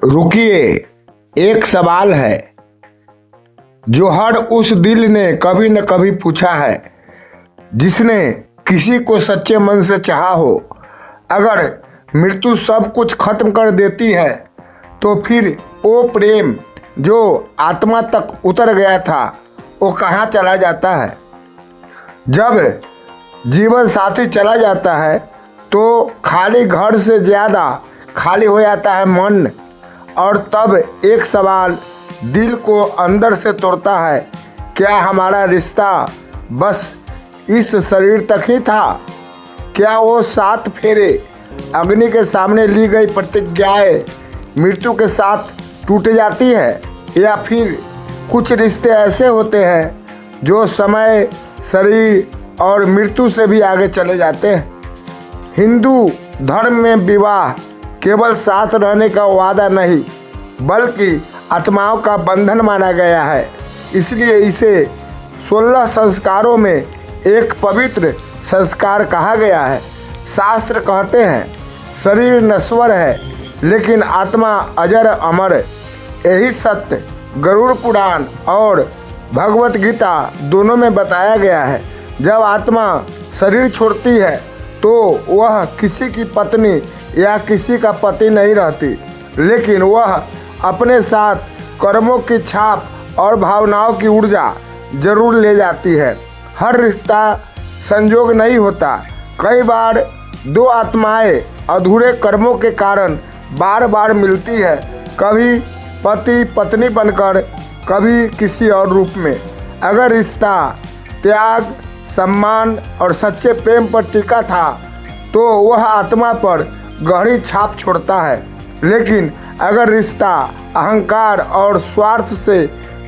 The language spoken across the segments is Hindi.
रुकिए, एक सवाल है जो हर उस दिल ने कभी न कभी पूछा है जिसने किसी को सच्चे मन से चाहा हो। अगर मृत्यु सब कुछ खत्म कर देती है तो फिर वो प्रेम जो आत्मा तक उतर गया था वो कहाँ चला जाता है। जब जीवन साथी चला जाता है तो खाली घर से ज़्यादा खाली हो जाता है मन, और तब एक सवाल दिल को अंदर से तोड़ता है, क्या हमारा रिश्ता बस इस शरीर तक ही था? क्या वो 7 फेरे अग्नि के सामने ली गई प्रतिज्ञाएं मृत्यु के साथ टूट जाती है, या फिर कुछ रिश्ते ऐसे होते हैं जो समय, शरीर और मृत्यु से भी आगे चले जाते हैं। हिंदू धर्म में विवाह केवल साथ रहने का वादा नहीं बल्कि आत्माओं का बंधन माना गया है। इसलिए इसे 16 संस्कारों में एक पवित्र संस्कार कहा गया है। शास्त्र कहते हैं शरीर नश्वर है लेकिन आत्मा अजर अमर। यही सत्य गरुड़ पुराण और भगवत गीता दोनों में बताया गया है। जब आत्मा शरीर छोड़ती है तो वह किसी की पत्नी या किसी का पति नहीं रहती, लेकिन वह अपने साथ कर्मों की छाप और भावनाओं की ऊर्जा जरूर ले जाती है। हर रिश्ता संयोग नहीं होता। कई बार 2 आत्माएं अधूरे कर्मों के कारण बार बार मिलती है, कभी पति पत्नी बनकर, कभी किसी और रूप में। अगर रिश्ता त्याग, सम्मान और सच्चे प्रेम पर टिका था तो वह आत्मा पर गहरी छाप छोड़ता है, लेकिन अगर रिश्ता अहंकार और स्वार्थ से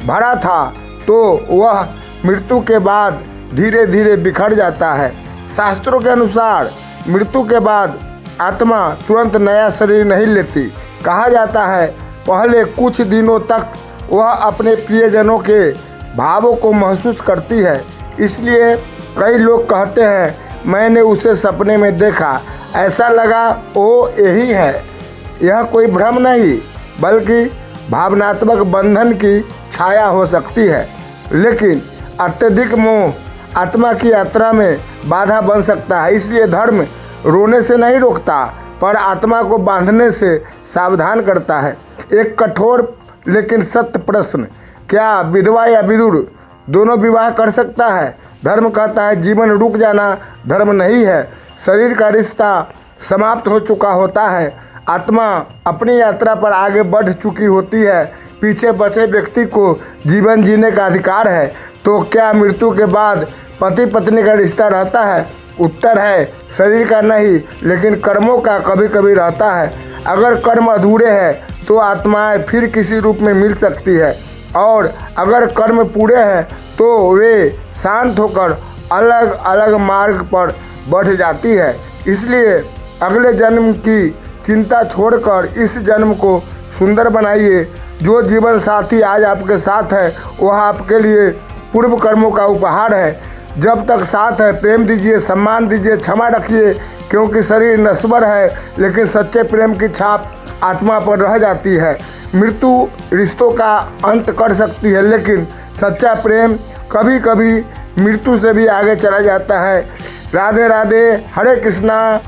भरा था तो वह मृत्यु के बाद धीरे धीरे बिखर जाता है। शास्त्रों के अनुसार मृत्यु के बाद आत्मा तुरंत नया शरीर नहीं लेती। कहा जाता है पहले कुछ दिनों तक वह अपने प्रियजनों के भावों को महसूस करती है। इसलिए कई लोग कहते हैं मैंने उसे सपने में देखा, ऐसा लगा वो यही है। यह कोई भ्रम नहीं बल्कि भावनात्मक बंधन की छाया हो सकती है, लेकिन अत्यधिक मोह आत्मा की यात्रा में बाधा बन सकता है। इसलिए धर्म रोने से नहीं रोकता पर आत्मा को बांधने से सावधान करता है। एक कठोर लेकिन सत्य प्रश्न, क्या विधवा या विदुर दोनों विवाह कर सकता है? धर्म कहता है जीवन रुक जाना धर्म नहीं है। शरीर का रिश्ता समाप्त हो चुका होता है, आत्मा अपनी यात्रा पर आगे बढ़ चुकी होती है। पीछे बचे व्यक्ति को जीवन जीने का अधिकार है। तो क्या मृत्यु के बाद पति पत्नी का रिश्ता रहता है? उत्तर है शरीर का नहीं लेकिन कर्मों का कभी कभी रहता है। अगर कर्म अधूरे हैं तो आत्माएं फिर किसी रूप में मिल सकती है, और अगर कर्म पूरे हैं तो वे शांत होकर अलग अलग मार्ग पर बढ़ जाती है। इसलिए अगले जन्म की चिंता छोड़कर इस जन्म को सुंदर बनाइए। जो जीवन साथी आज आपके साथ है वह आपके लिए पूर्व कर्मों का उपहार है। जब तक साथ है प्रेम दीजिए, सम्मान दीजिए, क्षमा रखिए, क्योंकि शरीर नश्वर है लेकिन सच्चे प्रेम की छाप आत्मा पर रह जाती है। मृत्यु रिश्तों का अंत कर सकती है लेकिन सच्चा प्रेम कभी कभी मृत्यु से भी आगे चला जाता है। राधे राधे, हरे कृष्णा।